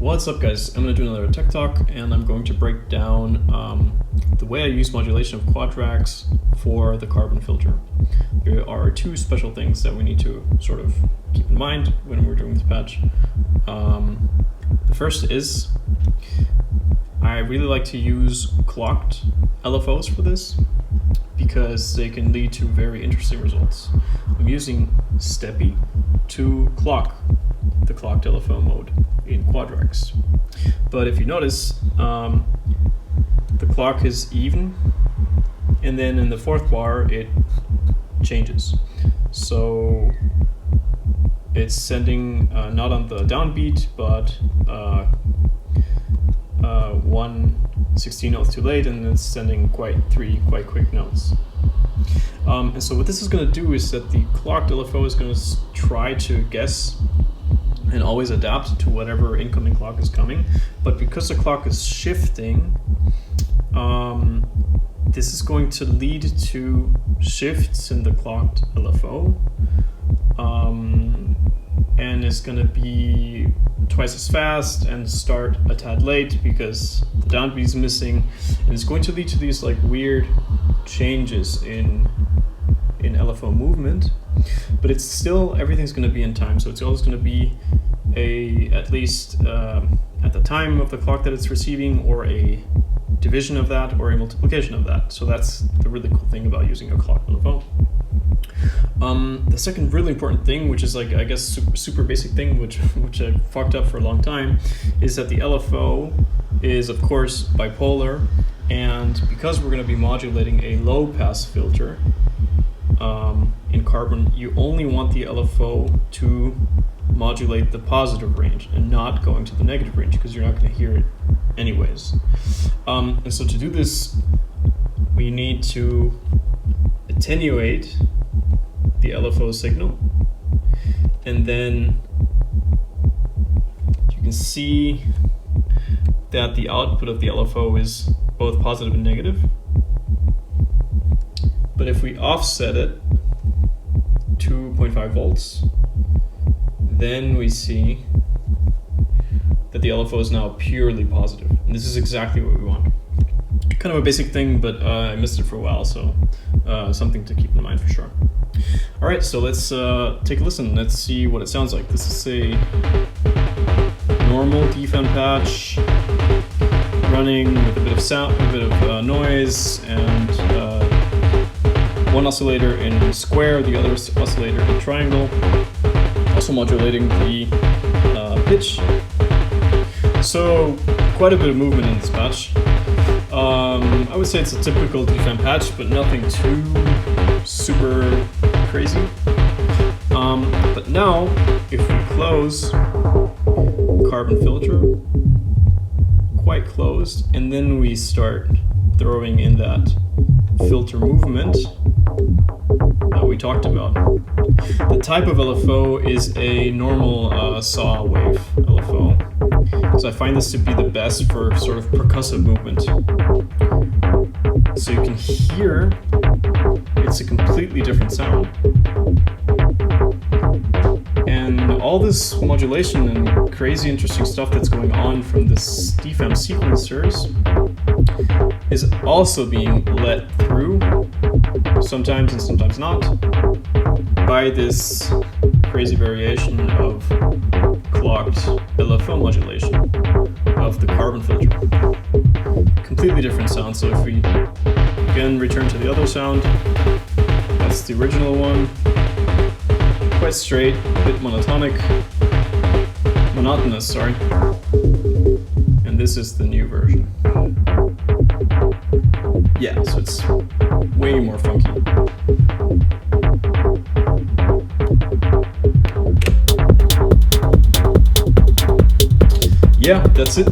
What's up, guys? I'm going to do another tech talk, and I'm going to break down the way I use modulation of Quadrax for the carbon filter. There are two special things that we need to sort of keep in mind when we're doing this patch. The first is I really like to use clocked LFOs for this because they can lead to very interesting results. I'm using Steppy to clock the clocked LFO mode in Quadrax. But if you notice, the clock is even, and then in the fourth bar it changes. So it's sending not on the downbeat, but 1/16 notes too late, and it's sending three quite quick notes. And so what this is going to do is that the clocked LFO is going to try to guess and always adapt to whatever incoming clock is coming. But because the clock is shifting, this is going to lead to shifts in the clocked LFO. And it's going to be twice as fast and start a tad late because the downbeat is missing. And it's going to lead to these like weird changes in LFO movement. But it's still, everything's going to be in time, so it's always going to be at least at the time of the clock that it's receiving, or a division of that, or a multiplication of that. So that's the really cool thing about using a clocked LFO. The second really important thing, which is like, I guess, super basic thing, which I fucked up for a long time, is that the LFO is of course bipolar, and because we're going to be modulating a low pass filter in carbon, you only want the LFO to modulate the positive range and not going to the negative range, because you're not going to hear it anyways. And so to do this, we need to attenuate the LFO signal, and then you can see that the output of the LFO is both positive and negative. But if we offset it 2.5 volts, then we see that the LFO is now purely positive. And this is exactly what we want. Kind of a basic thing, but I missed it for a while, so something to keep in mind for sure. All right, so let's take a listen. Let's see what it sounds like. This is a normal DFAM patch running with a bit of sound, a bit of noise, and one oscillator in square, the other oscillator in triangle. Also modulating the pitch. So quite a bit of movement in this patch. I would say it's a typical DFAM patch, but nothing too super crazy. But now, if we close carbon filter, quite closed, and then we start throwing in that filter movement that we talked about. The type of LFO is a normal saw wave LFO. So I find this to be the best for sort of percussive movement. So you can hear it's a completely different sound. And all this modulation and crazy interesting stuff that's going on from this DFAM sequencers is also being let through, sometimes and sometimes not, by this crazy variation of clocked LFO modulation of the carbon filter. Completely different sound. So if we again return to the other sound, that's the original one. Quite straight, a bit monotonous, sorry. And this is the new version. Yeah, so it's way more funky. Yeah, that's it.